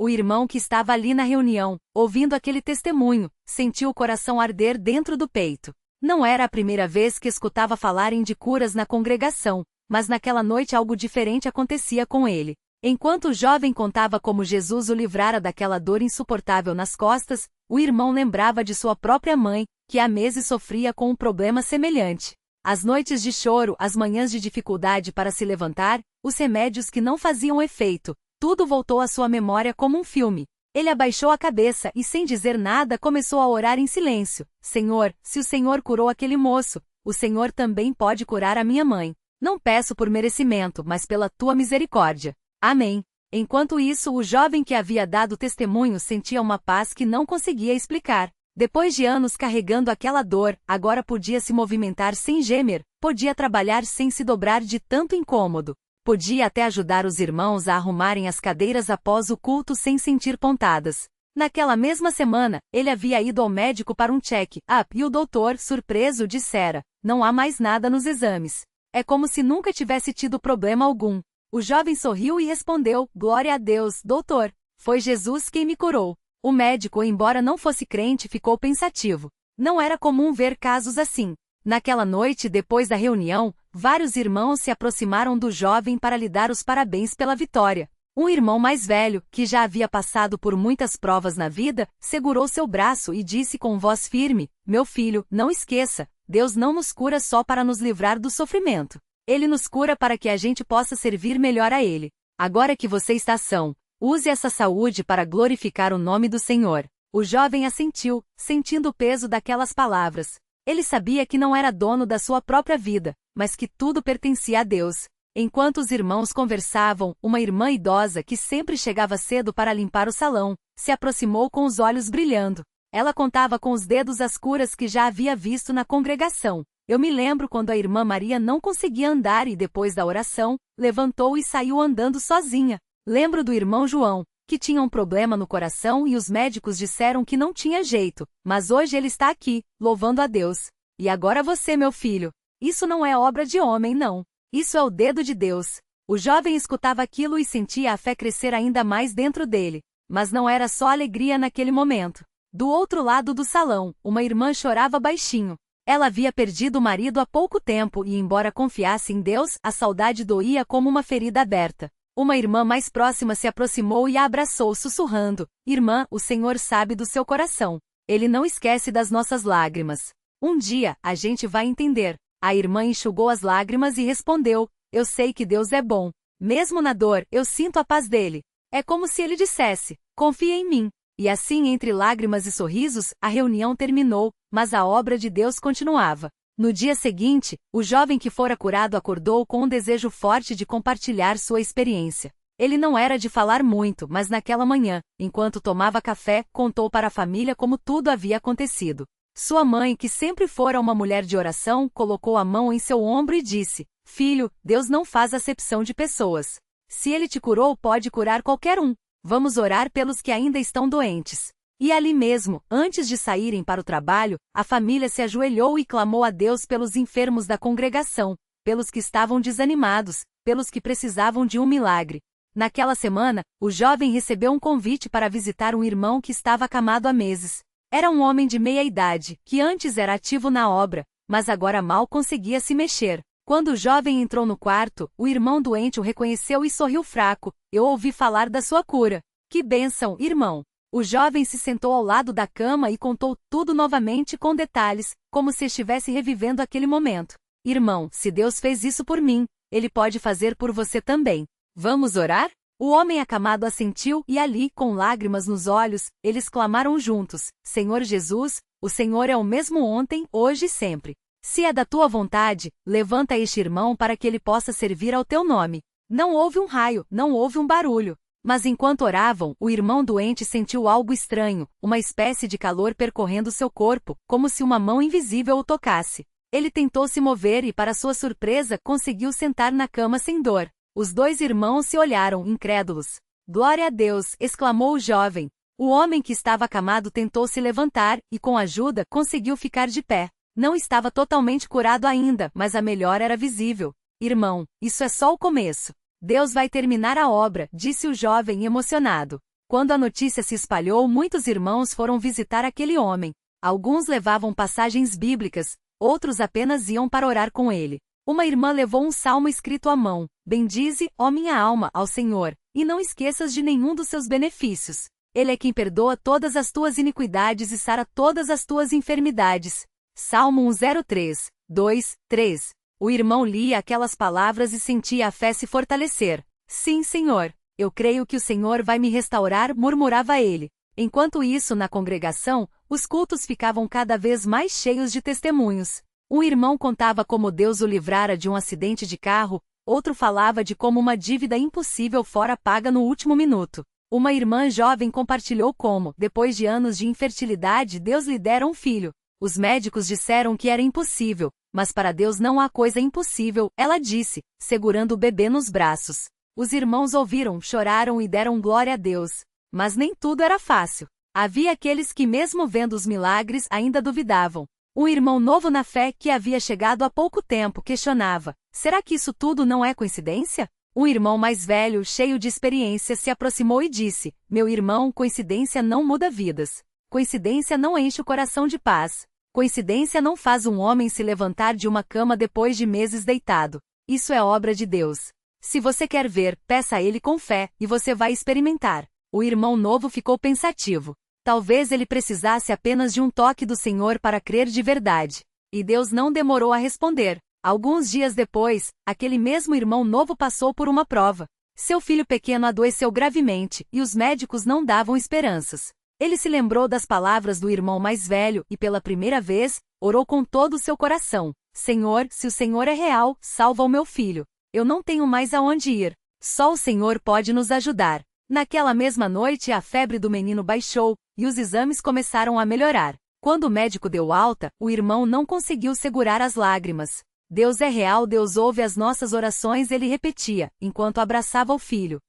O irmão que estava ali na reunião, ouvindo aquele testemunho, sentiu o coração arder dentro do peito. Não era a primeira vez que escutava falarem de curas na congregação, mas naquela noite algo diferente acontecia com ele. Enquanto o jovem contava como Jesus o livrara daquela dor insuportável nas costas, o irmão lembrava de sua própria mãe, que há meses sofria com um problema semelhante. As noites de choro, as manhãs de dificuldade para se levantar, os remédios que não faziam efeito, tudo voltou à sua memória como um filme. Ele abaixou a cabeça e, sem dizer nada, começou a orar em silêncio. Senhor, se o Senhor curou aquele moço, o Senhor também pode curar a minha mãe. Não peço por merecimento, mas pela tua misericórdia. Amém. Enquanto isso, o jovem que havia dado testemunho sentia uma paz que não conseguia explicar. Depois de anos carregando aquela dor, agora podia se movimentar sem gemer, podia trabalhar sem se dobrar de tanto incômodo. Podia até ajudar os irmãos a arrumarem as cadeiras após o culto sem sentir pontadas. Naquela mesma semana, ele havia ido ao médico para um check-up e o doutor, surpreso, dissera: não há mais nada nos exames. É como se nunca tivesse tido problema algum. O jovem sorriu e respondeu: glória a Deus, doutor. Foi Jesus quem me curou. O médico, embora não fosse crente, ficou pensativo. Não era comum ver casos assim. Naquela noite, depois da reunião, vários irmãos se aproximaram do jovem para lhe dar os parabéns pela vitória. Um irmão mais velho, que já havia passado por muitas provas na vida, segurou seu braço e disse com voz firme: meu filho, não esqueça, Deus não nos cura só para nos livrar do sofrimento. Ele nos cura para que a gente possa servir melhor a Ele. Agora que você está são, use essa saúde para glorificar o nome do Senhor. O jovem assentiu, sentindo o peso daquelas palavras. Ele sabia que não era dono da sua própria vida, mas que tudo pertencia a Deus. Enquanto os irmãos conversavam, uma irmã idosa que sempre chegava cedo para limpar o salão, se aproximou com os olhos brilhando. Ela contava com os dedos as curas que já havia visto na congregação. Eu me lembro quando a irmã Maria não conseguia andar e depois da oração, levantou e saiu andando sozinha. Lembro do irmão João, que tinha um problema no coração e os médicos disseram que não tinha jeito, mas hoje ele está aqui, louvando a Deus. E agora você, meu filho. Isso não é obra de homem, não. Isso é o dedo de Deus. O jovem escutava aquilo e sentia a fé crescer ainda mais dentro dele. Mas não era só alegria naquele momento. Do outro lado do salão, uma irmã chorava baixinho. Ela havia perdido o marido há pouco tempo e, embora confiasse em Deus, a saudade doía como uma ferida aberta. Uma irmã mais próxima se aproximou e a abraçou sussurrando: irmã, o Senhor sabe do seu coração. Ele não esquece das nossas lágrimas. Um dia, a gente vai entender. A irmã enxugou as lágrimas e respondeu: eu sei que Deus é bom. Mesmo na dor, eu sinto a paz dele. É como se ele dissesse: confia em mim. E assim, entre lágrimas e sorrisos, a reunião terminou, mas a obra de Deus continuava. No dia seguinte, o jovem que fora curado acordou com um desejo forte de compartilhar sua experiência. Ele não era de falar muito, mas naquela manhã, enquanto tomava café, contou para a família como tudo havia acontecido. Sua mãe, que sempre fora uma mulher de oração, colocou a mão em seu ombro e disse: filho, Deus não faz acepção de pessoas. Se ele te curou, pode curar qualquer um. Vamos orar pelos que ainda estão doentes. E ali mesmo, antes de saírem para o trabalho, a família se ajoelhou e clamou a Deus pelos enfermos da congregação, pelos que estavam desanimados, pelos que precisavam de um milagre. Naquela semana, o jovem recebeu um convite para visitar um irmão que estava acamado há meses. Era um homem de meia idade, que antes era ativo na obra, mas agora mal conseguia se mexer. Quando o jovem entrou no quarto, o irmão doente o reconheceu e sorriu fraco: eu ouvi falar da sua cura. Que bênção, irmão! O jovem se sentou ao lado da cama e contou tudo novamente com detalhes, como se estivesse revivendo aquele momento. Irmão, se Deus fez isso por mim, Ele pode fazer por você também. Vamos orar? O homem acamado assentiu e ali, com lágrimas nos olhos, eles clamaram juntos: Senhor Jesus, o Senhor é o mesmo ontem, hoje e sempre. Se é da tua vontade, levanta este irmão para que ele possa servir ao teu nome. Não houve um raio, não houve um barulho. Mas enquanto oravam, o irmão doente sentiu algo estranho, uma espécie de calor percorrendo seu corpo, como se uma mão invisível o tocasse. Ele tentou se mover e, para sua surpresa, conseguiu sentar na cama sem dor. Os dois irmãos se olharam, incrédulos. Glória a Deus! Exclamou o jovem. O homem que estava acamado tentou se levantar e, com ajuda, conseguiu ficar de pé. Não estava totalmente curado ainda, mas a melhora era visível. Irmão, isso é só o começo. Deus vai terminar a obra, disse o jovem emocionado. Quando a notícia se espalhou, muitos irmãos foram visitar aquele homem. Alguns levavam passagens bíblicas, outros apenas iam para orar com ele. Uma irmã levou um salmo escrito à mão: "Bendize, ó minha alma, ao Senhor, e não esqueças de nenhum dos seus benefícios. Ele é quem perdoa todas as tuas iniquidades e sara todas as tuas enfermidades." Salmo 103, 2, 3. O irmão lia aquelas palavras e sentia a fé se fortalecer. "Sim, Senhor, eu creio que o Senhor vai me restaurar", murmurava ele. Enquanto isso, na congregação, os cultos ficavam cada vez mais cheios de testemunhos. Um irmão contava como Deus o livrara de um acidente de carro, outro falava de como uma dívida impossível fora paga no último minuto. Uma irmã jovem compartilhou como, depois de anos de infertilidade, Deus lhe dera um filho. Os médicos disseram que era impossível, mas para Deus não há coisa impossível, ela disse, segurando o bebê nos braços. Os irmãos ouviram, choraram e deram glória a Deus. Mas nem tudo era fácil. Havia aqueles que, mesmo vendo os milagres, ainda duvidavam. Um irmão novo na fé, que havia chegado há pouco tempo, questionava: será que isso tudo não é coincidência? Um irmão mais velho, cheio de experiência, se aproximou e disse: "Meu irmão, coincidência não muda vidas. Coincidência não enche o coração de paz. Coincidência não faz um homem se levantar de uma cama depois de meses deitado. Isso é obra de Deus. Se você quer ver, peça a Ele com fé, e você vai experimentar." O irmão novo ficou pensativo. Talvez ele precisasse apenas de um toque do Senhor para crer de verdade. E Deus não demorou a responder. Alguns dias depois, aquele mesmo irmão novo passou por uma prova. Seu filho pequeno adoeceu gravemente, e os médicos não davam esperanças. Ele se lembrou das palavras do irmão mais velho e, pela primeira vez, orou com todo o seu coração: "Senhor, se o Senhor é real, salva o meu filho. Eu não tenho mais aonde ir. Só o Senhor pode nos ajudar." Naquela mesma noite, a febre do menino baixou, e os exames começaram a melhorar. Quando o médico deu alta, o irmão não conseguiu segurar as lágrimas. "Deus é real, Deus ouve as nossas orações", ele repetia, enquanto abraçava o filho.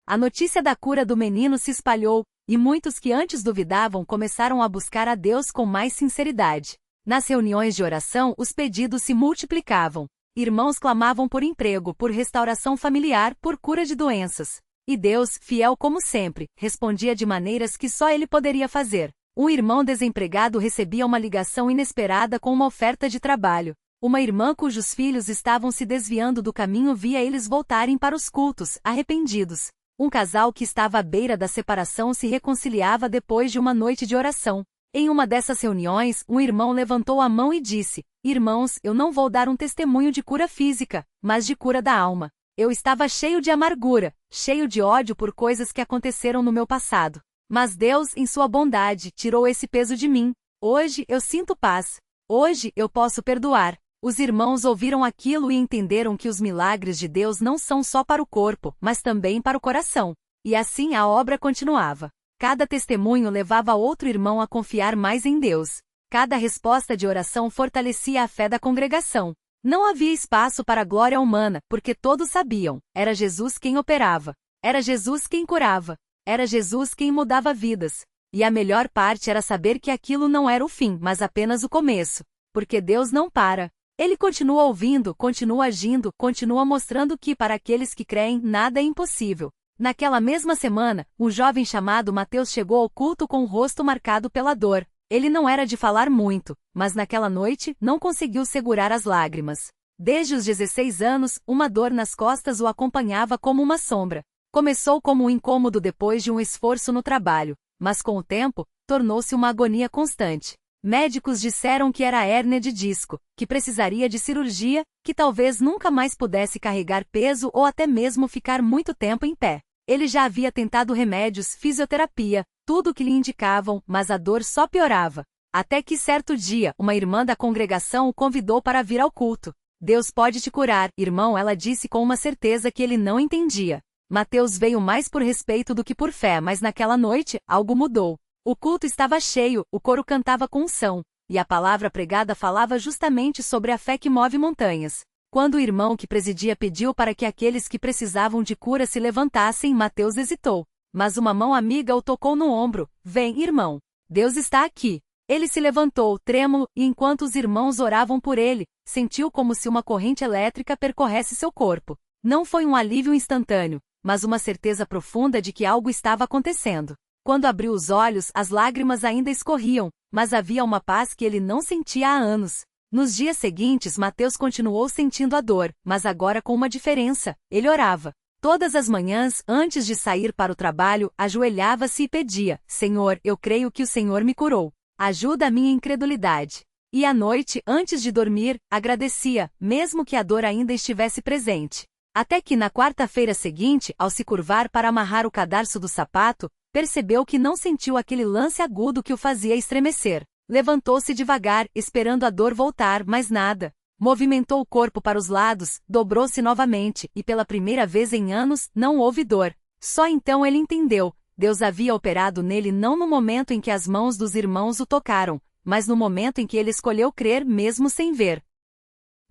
A notícia da cura do menino se espalhou, e muitos que antes duvidavam começaram a buscar a Deus com mais sinceridade. Nas reuniões de oração, os pedidos se multiplicavam. Irmãos clamavam por emprego, por restauração familiar, por cura de doenças. E Deus, fiel como sempre, respondia de maneiras que só Ele poderia fazer. Um irmão desempregado recebia uma ligação inesperada com uma oferta de trabalho. Uma irmã cujos filhos estavam se desviando do caminho via eles voltarem para os cultos, arrependidos. Um casal que estava à beira da separação se reconciliava depois de uma noite de oração. Em uma dessas reuniões, um irmão levantou a mão e disse: "Irmãos, eu não vou dar um testemunho de cura física, mas de cura da alma. Eu estava cheio de amargura, cheio de ódio por coisas que aconteceram no meu passado. Mas Deus, em sua bondade, tirou esse peso de mim. Hoje eu sinto paz. Hoje eu posso perdoar." Os irmãos ouviram aquilo e entenderam que os milagres de Deus não são só para o corpo, mas também para o coração. E assim a obra continuava. Cada testemunho levava outro irmão a confiar mais em Deus. Cada resposta de oração fortalecia a fé da congregação. Não havia espaço para a glória humana, porque todos sabiam: era Jesus quem operava. Era Jesus quem curava. Era Jesus quem mudava vidas. E a melhor parte era saber que aquilo não era o fim, mas apenas o começo. Porque Deus não para. Ele continua ouvindo, continua agindo, continua mostrando que, para aqueles que creem, nada é impossível. Naquela mesma semana, um jovem chamado Mateus chegou ao culto com o rosto marcado pela dor. Ele não era de falar muito, mas naquela noite, não conseguiu segurar as lágrimas. Desde os 16 anos, uma dor nas costas o acompanhava como uma sombra. Começou como um incômodo depois de um esforço no trabalho, mas com o tempo, tornou-se uma agonia constante. Médicos disseram que era hérnia de disco, que precisaria de cirurgia, que talvez nunca mais pudesse carregar peso ou até mesmo ficar muito tempo em pé. Ele já havia tentado remédios, fisioterapia, tudo o que lhe indicavam, mas a dor só piorava. Até que certo dia, uma irmã da congregação o convidou para vir ao culto. "Deus pode te curar, irmão", ela disse com uma certeza que ele não entendia. Mateus veio mais por respeito do que por fé, mas naquela noite, algo mudou. O culto estava cheio, o coro cantava com unção, e a palavra pregada falava justamente sobre a fé que move montanhas. Quando o irmão que presidia pediu para que aqueles que precisavam de cura se levantassem, Mateus hesitou. Mas uma mão amiga o tocou no ombro. "Vem, irmão. Deus está aqui." Ele se levantou, trêmulo, e enquanto os irmãos oravam por ele, sentiu como se uma corrente elétrica percorresse seu corpo. Não foi um alívio instantâneo, mas uma certeza profunda de que algo estava acontecendo. Quando abriu os olhos, as lágrimas ainda escorriam, mas havia uma paz que ele não sentia há anos. Nos dias seguintes, Mateus continuou sentindo a dor, mas agora com uma diferença: ele orava. Todas as manhãs, antes de sair para o trabalho, ajoelhava-se e pedia: Senhor, eu creio que o Senhor me curou. Ajuda a minha incredulidade. E à noite, antes de dormir, agradecia, mesmo que a dor ainda estivesse presente. Até que na quarta-feira seguinte, ao se curvar para amarrar o cadarço do sapato, percebeu que não sentiu aquele lance agudo que o fazia estremecer. Levantou-se devagar, esperando a dor voltar, mas nada. Movimentou o corpo para os lados, dobrou-se novamente, e pela primeira vez em anos, não houve dor. Só então ele entendeu: Deus havia operado nele não no momento em que as mãos dos irmãos o tocaram, mas no momento em que ele escolheu crer mesmo sem ver.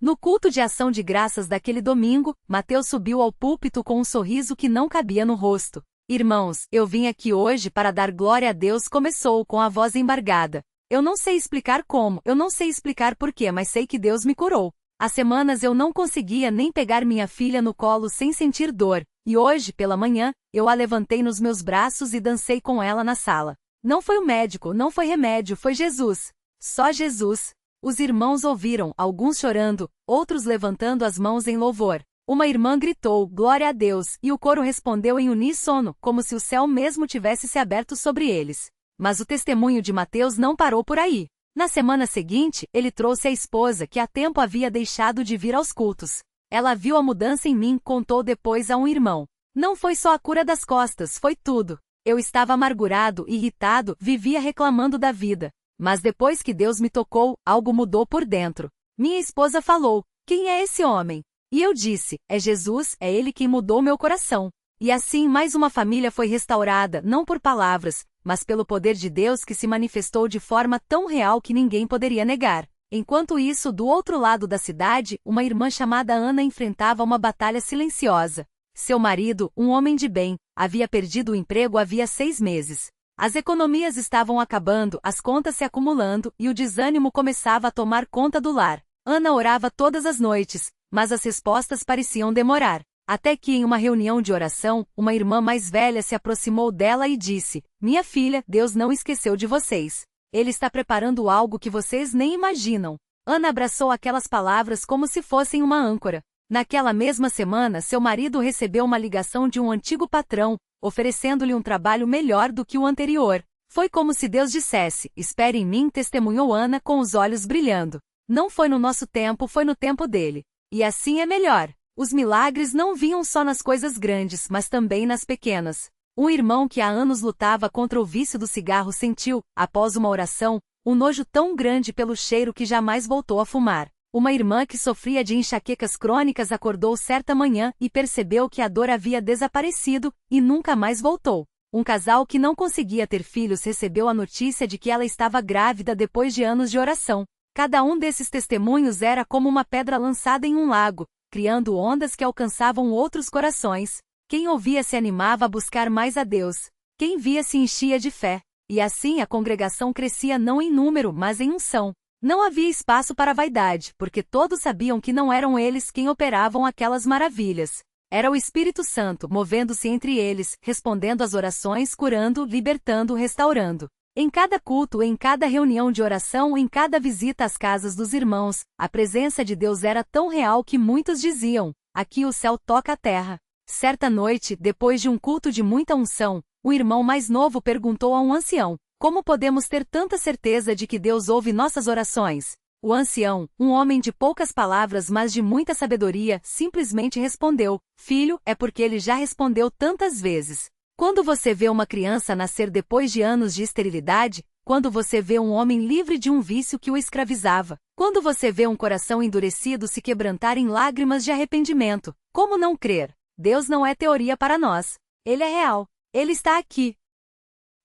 No culto de ação de graças daquele domingo, Mateus subiu ao púlpito com um sorriso que não cabia no rosto. Irmãos, eu vim aqui hoje para dar glória a Deus, começou com a voz embargada. Eu não sei explicar como, eu não sei explicar porquê, mas sei que Deus me curou. Há semanas eu não conseguia nem pegar minha filha no colo sem sentir dor, e hoje, pela manhã, eu a levantei nos meus braços e dancei com ela na sala. Não foi o médico, não foi remédio, foi Jesus. Só Jesus. Os irmãos ouviram, alguns chorando, outros levantando as mãos em louvor. Uma irmã gritou: Glória a Deus, e o coro respondeu em uníssono, como se o céu mesmo tivesse se aberto sobre eles. Mas o testemunho de Mateus não parou por aí. Na semana seguinte, ele trouxe a esposa que há tempo havia deixado de vir aos cultos. Ela viu a mudança em mim, contou depois a um irmão. Não foi só a cura das costas, foi tudo. Eu estava amargurado, irritado, vivia reclamando da vida. Mas depois que Deus me tocou, algo mudou por dentro. Minha esposa falou: Quem é esse homem? E eu disse: É Jesus, é ele quem mudou meu coração. E assim mais uma família foi restaurada, não por palavras, mas pelo poder de Deus que se manifestou de forma tão real que ninguém poderia negar. Enquanto isso, do outro lado da cidade, uma irmã chamada Ana enfrentava uma batalha silenciosa. Seu marido, um homem de bem, havia perdido o emprego havia 6 meses. As economias estavam acabando, as contas se acumulando, e o desânimo começava a tomar conta do lar. Ana orava todas as noites, mas as respostas pareciam demorar. Até que em uma reunião de oração, uma irmã mais velha se aproximou dela e disse: Minha filha, Deus não esqueceu de vocês. Ele está preparando algo que vocês nem imaginam. Ana abraçou aquelas palavras como se fossem uma âncora. Naquela mesma semana, seu marido recebeu uma ligação de um antigo patrão, oferecendo-lhe um trabalho melhor do que o anterior. Foi como se Deus dissesse: Espere em mim, testemunhou Ana com os olhos brilhando. Não foi no nosso tempo, foi no tempo dele. E assim é melhor. Os milagres não vinham só nas coisas grandes, mas também nas pequenas. Um irmão que há anos lutava contra o vício do cigarro sentiu, após uma oração, um nojo tão grande pelo cheiro que jamais voltou a fumar. Uma irmã que sofria de enxaquecas crônicas acordou certa manhã e percebeu que a dor havia desaparecido e nunca mais voltou. Um casal que não conseguia ter filhos recebeu a notícia de que ela estava grávida depois de anos de oração. Cada um desses testemunhos era como uma pedra lançada em um lago, criando ondas que alcançavam outros corações. Quem ouvia se animava a buscar mais a Deus. Quem via se enchia de fé. E assim a congregação crescia não em número, mas em unção. Não havia espaço para vaidade, porque todos sabiam que não eram eles quem operavam aquelas maravilhas. Era o Espírito Santo, movendo-se entre eles, respondendo às orações, curando, libertando, restaurando. Em cada culto, em cada reunião de oração, em cada visita às casas dos irmãos, a presença de Deus era tão real que muitos diziam: aqui o céu toca a terra. Certa noite, depois de um culto de muita unção, o irmão mais novo perguntou a um ancião: Como podemos ter tanta certeza de que Deus ouve nossas orações? O ancião, um homem de poucas palavras mas de muita sabedoria, simplesmente respondeu: Filho, é porque ele já respondeu tantas vezes. Quando você vê uma criança nascer depois de anos de esterilidade, quando você vê um homem livre de um vício que o escravizava, quando você vê um coração endurecido se quebrantar em lágrimas de arrependimento, como não crer? Deus não é teoria para nós. Ele é real. Ele está aqui.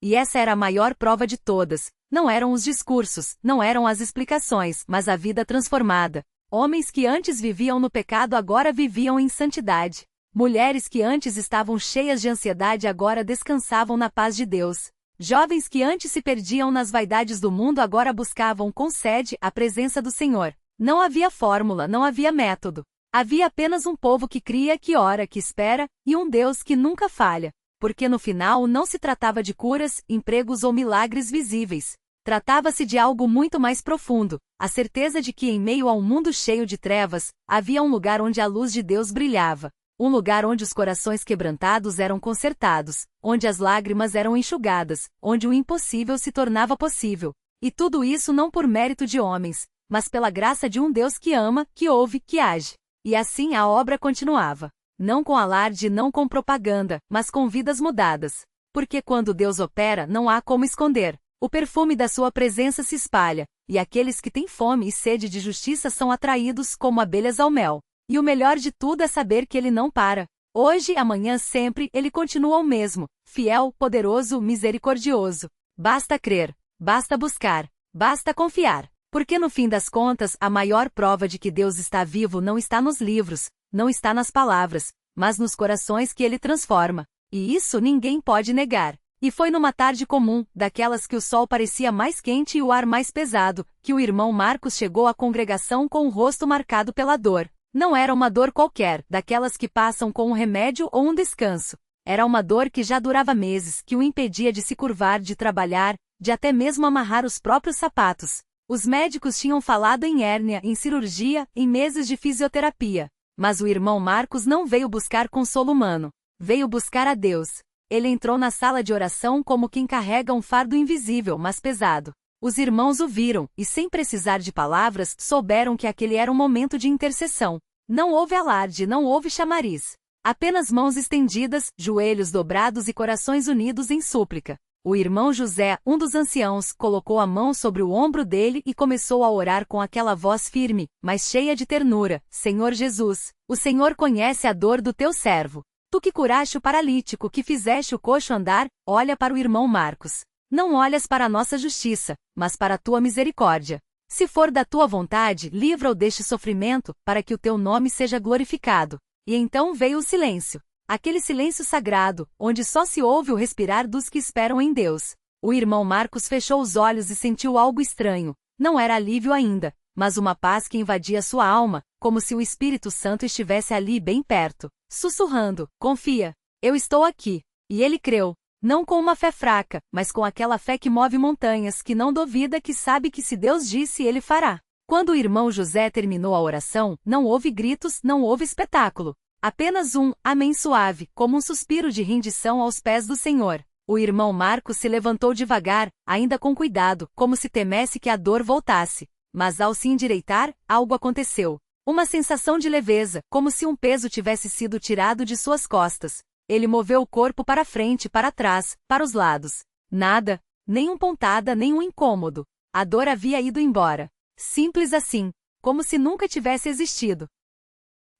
E essa era a maior prova de todas. Não eram os discursos, não eram as explicações, mas a vida transformada. Homens que antes viviam no pecado agora viviam em santidade. Mulheres que antes estavam cheias de ansiedade agora descansavam na paz de Deus. Jovens que antes se perdiam nas vaidades do mundo agora buscavam com sede a presença do Senhor. Não havia fórmula, não havia método. Havia apenas um povo que cria, que ora, que espera, e um Deus que nunca falha. Porque no final não se tratava de curas, empregos ou milagres visíveis. Tratava-se de algo muito mais profundo, a certeza de que em meio a um mundo cheio de trevas, havia um lugar onde a luz de Deus brilhava. Um lugar onde os corações quebrantados eram consertados, onde as lágrimas eram enxugadas, onde o impossível se tornava possível. E tudo isso não por mérito de homens, mas pela graça de um Deus que ama, que ouve, que age. E assim a obra continuava. Não com alarde, não com propaganda, mas com vidas mudadas. Porque quando Deus opera, não há como esconder. O perfume da sua presença se espalha, e aqueles que têm fome e sede de justiça são atraídos como abelhas ao mel. E o melhor de tudo é saber que ele não para. Hoje, amanhã, sempre, ele continua o mesmo, fiel, poderoso, misericordioso. Basta crer, basta buscar, basta confiar. Porque no fim das contas, a maior prova de que Deus está vivo não está nos livros, não está nas palavras, mas nos corações que ele transforma. E isso ninguém pode negar. E foi numa tarde comum, daquelas que o sol parecia mais quente e o ar mais pesado, que o irmão Marcos chegou à congregação com o rosto marcado pela dor. Não era uma dor qualquer, daquelas que passam com um remédio ou um descanso. Era uma dor que já durava meses, que o impedia de se curvar, de trabalhar, de até mesmo amarrar os próprios sapatos. Os médicos tinham falado em hérnia, em cirurgia, em meses de fisioterapia. Mas o irmão Marcos não veio buscar consolo humano. Veio buscar a Deus. Ele entrou na sala de oração como quem carrega um fardo invisível, mas pesado. Os irmãos o viram, e sem precisar de palavras, souberam que aquele era um momento de intercessão. Não houve alarde, não houve chamariz. Apenas mãos estendidas, joelhos dobrados e corações unidos em súplica. O irmão José, um dos anciãos, colocou a mão sobre o ombro dele e começou a orar com aquela voz firme, mas cheia de ternura. Senhor Jesus, o Senhor conhece a dor do teu servo. Tu que curaste o paralítico, que fizeste o coxo andar, olha para o irmão Marcos. Não olhas para a nossa justiça, mas para a tua misericórdia. Se for da tua vontade, livra-o deste sofrimento, para que o teu nome seja glorificado. E então veio o silêncio. Aquele silêncio sagrado, onde só se ouve o respirar dos que esperam em Deus. O irmão Marcos fechou os olhos e sentiu algo estranho. Não era alívio ainda, mas uma paz que invadia sua alma, como se o Espírito Santo estivesse ali bem perto, sussurrando: confia, eu estou aqui. E ele creu, não com uma fé fraca, mas com aquela fé que move montanhas, que não duvida, que sabe que se Deus disse, ele fará. Quando o irmão José terminou a oração, não houve gritos, não houve espetáculo. Apenas um amém suave, como um suspiro de rendição aos pés do Senhor. O irmão Marcos se levantou devagar, ainda com cuidado, como se temesse que a dor voltasse. Mas ao se endireitar, algo aconteceu. Uma sensação de leveza, como se um peso tivesse sido tirado de suas costas. Ele moveu o corpo para frente, para trás, para os lados. Nada, nem uma pontada, nem um incômodo. A dor havia ido embora. Simples assim, como se nunca tivesse existido.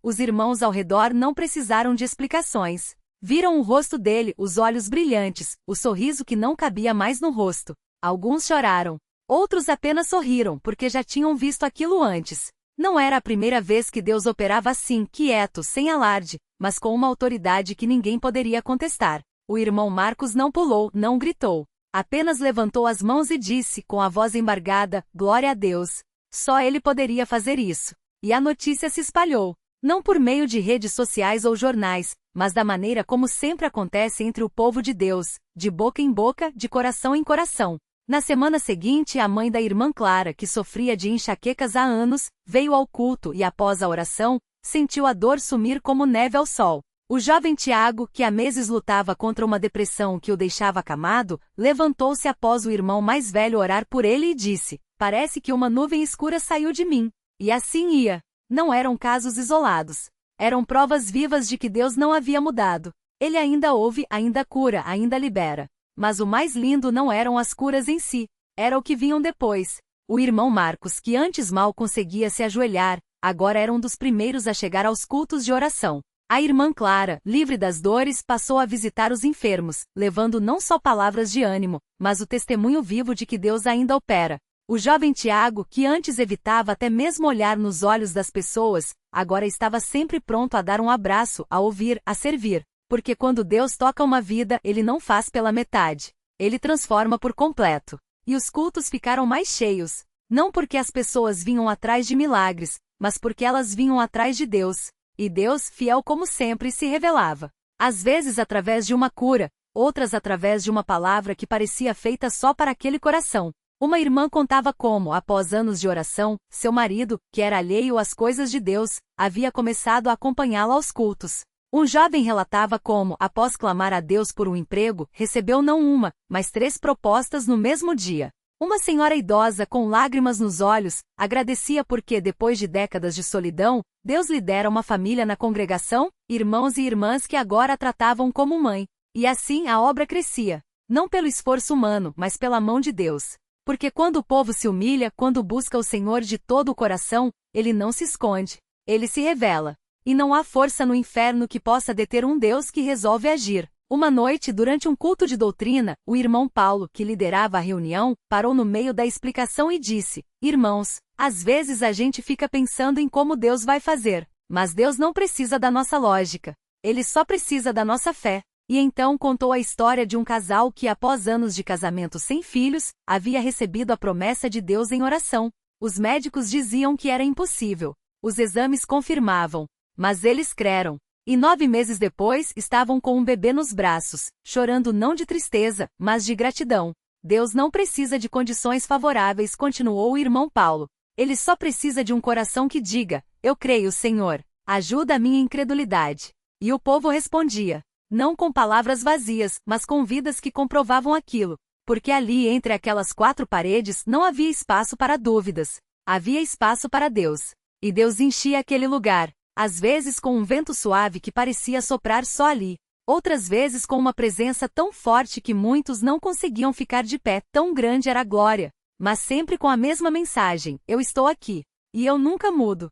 Os irmãos ao redor não precisaram de explicações. Viram o rosto dele, os olhos brilhantes, o sorriso que não cabia mais no rosto. Alguns choraram. Outros apenas sorriram, porque já tinham visto aquilo antes. Não era a primeira vez que Deus operava assim, quieto, sem alarde, mas com uma autoridade que ninguém poderia contestar. O irmão Marcos não pulou, não gritou. Apenas levantou as mãos e disse, com a voz embargada: glória a Deus. Só ele poderia fazer isso. E a notícia se espalhou. Não por meio de redes sociais ou jornais, mas da maneira como sempre acontece entre o povo de Deus, de boca em boca, de coração em coração. Na semana seguinte, a mãe da irmã Clara, que sofria de enxaquecas há anos, veio ao culto e, após a oração, sentiu a dor sumir como neve ao sol. O jovem Tiago, que há meses lutava contra uma depressão que o deixava acamado, levantou-se após o irmão mais velho orar por ele e disse: parece que uma nuvem escura saiu de mim. E assim ia. Não eram casos isolados. Eram provas vivas de que Deus não havia mudado. Ele ainda ouve, ainda cura, ainda libera. Mas o mais lindo não eram as curas em si, era o que vinham depois. O irmão Marcos, que antes mal conseguia se ajoelhar, agora era um dos primeiros a chegar aos cultos de oração. A irmã Clara, livre das dores, passou a visitar os enfermos, levando não só palavras de ânimo, mas o testemunho vivo de que Deus ainda opera. O jovem Tiago, que antes evitava até mesmo olhar nos olhos das pessoas, agora estava sempre pronto a dar um abraço, a ouvir, a servir. Porque quando Deus toca uma vida, Ele não faz pela metade. Ele transforma por completo. E os cultos ficaram mais cheios. Não porque as pessoas vinham atrás de milagres, mas porque elas vinham atrás de Deus. E Deus, fiel como sempre, se revelava. Às vezes através de uma cura, outras através de uma palavra que parecia feita só para aquele coração. Uma irmã contava como, após anos de oração, seu marido, que era alheio às coisas de Deus, havia começado a acompanhá-la aos cultos. Um jovem relatava como, após clamar a Deus por um emprego, recebeu não uma, mas 3 propostas no mesmo dia. Uma senhora idosa com lágrimas nos olhos, agradecia porque, depois de décadas de solidão, Deus lhe dera uma família na congregação, irmãos e irmãs que agora a tratavam como mãe. E assim a obra crescia. Não pelo esforço humano, mas pela mão de Deus. Porque quando o povo se humilha, quando busca o Senhor de todo o coração, ele não se esconde. Ele se revela. E não há força no inferno que possa deter um Deus que resolve agir. Uma noite, durante um culto de doutrina, o irmão Paulo, que liderava a reunião, parou no meio da explicação e disse: Irmãos, às vezes a gente fica pensando em como Deus vai fazer, mas Deus não precisa da nossa lógica. Ele só precisa da nossa fé. E então contou a história de um casal que, após anos de casamento sem filhos, havia recebido a promessa de Deus em oração. Os médicos diziam que era impossível. Os exames confirmavam. Mas eles creram. E 9 meses depois, estavam com um bebê nos braços, chorando não de tristeza, mas de gratidão. Deus não precisa de condições favoráveis, continuou o irmão Paulo. Ele só precisa de um coração que diga: Eu creio, Senhor. Ajuda a minha incredulidade. E o povo respondia. Não com palavras vazias, mas com vidas que comprovavam aquilo. Porque ali, entre aquelas 4 paredes, não havia espaço para dúvidas. Havia espaço para Deus. E Deus enchia aquele lugar. Às vezes com um vento suave que parecia soprar só ali. Outras vezes com uma presença tão forte que muitos não conseguiam ficar de pé, tão grande era a glória. Mas sempre com a mesma mensagem: Eu estou aqui. E eu nunca mudo.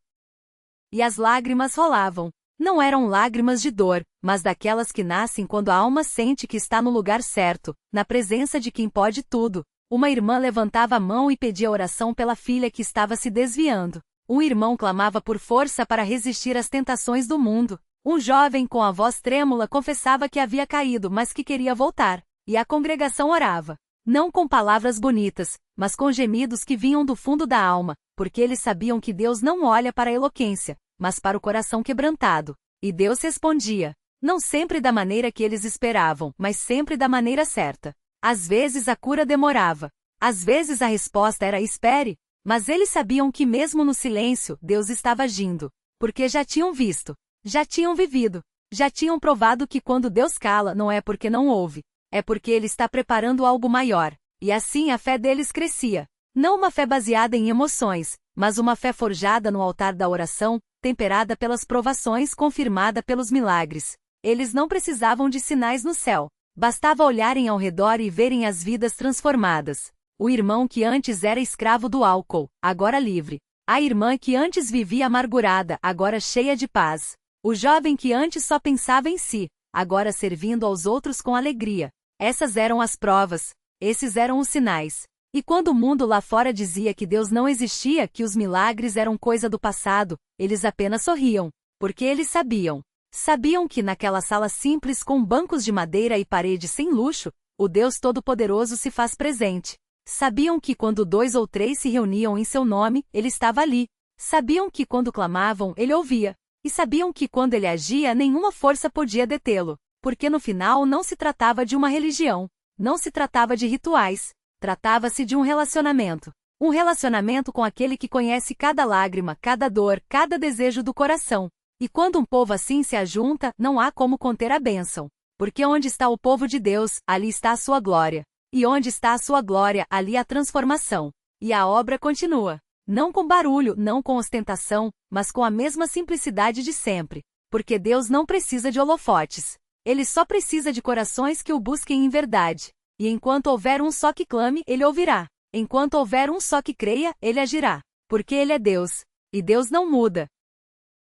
E as lágrimas rolavam. Não eram lágrimas de dor, mas daquelas que nascem quando a alma sente que está no lugar certo, na presença de quem pode tudo. Uma irmã levantava a mão e pedia oração pela filha que estava se desviando. Um irmão clamava por força para resistir às tentações do mundo. Um jovem com a voz trêmula confessava que havia caído, mas que queria voltar. E a congregação orava. Não com palavras bonitas, mas com gemidos que vinham do fundo da alma, porque eles sabiam que Deus não olha para a eloquência, mas para o coração quebrantado. E Deus respondia. Não sempre da maneira que eles esperavam, mas sempre da maneira certa. Às vezes a cura demorava. Às vezes a resposta era espere. Mas eles sabiam que mesmo no silêncio, Deus estava agindo. Porque já tinham visto. Já tinham vivido. Já tinham provado que quando Deus cala não é porque não ouve. É porque Ele está preparando algo maior. E assim a fé deles crescia. Não uma fé baseada em emoções, mas uma fé forjada no altar da oração, temperada pelas provações, confirmada pelos milagres. Eles não precisavam de sinais no céu. Bastava olharem ao redor e verem as vidas transformadas. O irmão que antes era escravo do álcool, agora livre. A irmã que antes vivia amargurada, agora cheia de paz. O jovem que antes só pensava em si, agora servindo aos outros com alegria. Essas eram as provas. Esses eram os sinais. E quando o mundo lá fora dizia que Deus não existia, que os milagres eram coisa do passado, eles apenas sorriam. Porque eles sabiam. Sabiam que naquela sala simples com bancos de madeira e paredes sem luxo, o Deus Todo-Poderoso se faz presente. Sabiam que quando 2 ou 3 se reuniam em seu nome, Ele estava ali. Sabiam que quando clamavam, Ele ouvia. E sabiam que quando Ele agia, nenhuma força podia detê-lo. Porque no final não se tratava de uma religião. Não se tratava de rituais. Tratava-se de um relacionamento. Um relacionamento com aquele que conhece cada lágrima, cada dor, cada desejo do coração. E quando um povo assim se ajunta, não há como conter a bênção. Porque onde está o povo de Deus, ali está a sua glória. E onde está a sua glória, ali a transformação. E a obra continua. Não com barulho, não com ostentação, mas com a mesma simplicidade de sempre. Porque Deus não precisa de holofotes. Ele só precisa de corações que o busquem em verdade. E enquanto houver um só que clame, Ele ouvirá. Enquanto houver um só que creia, Ele agirá. Porque Ele é Deus. E Deus não muda.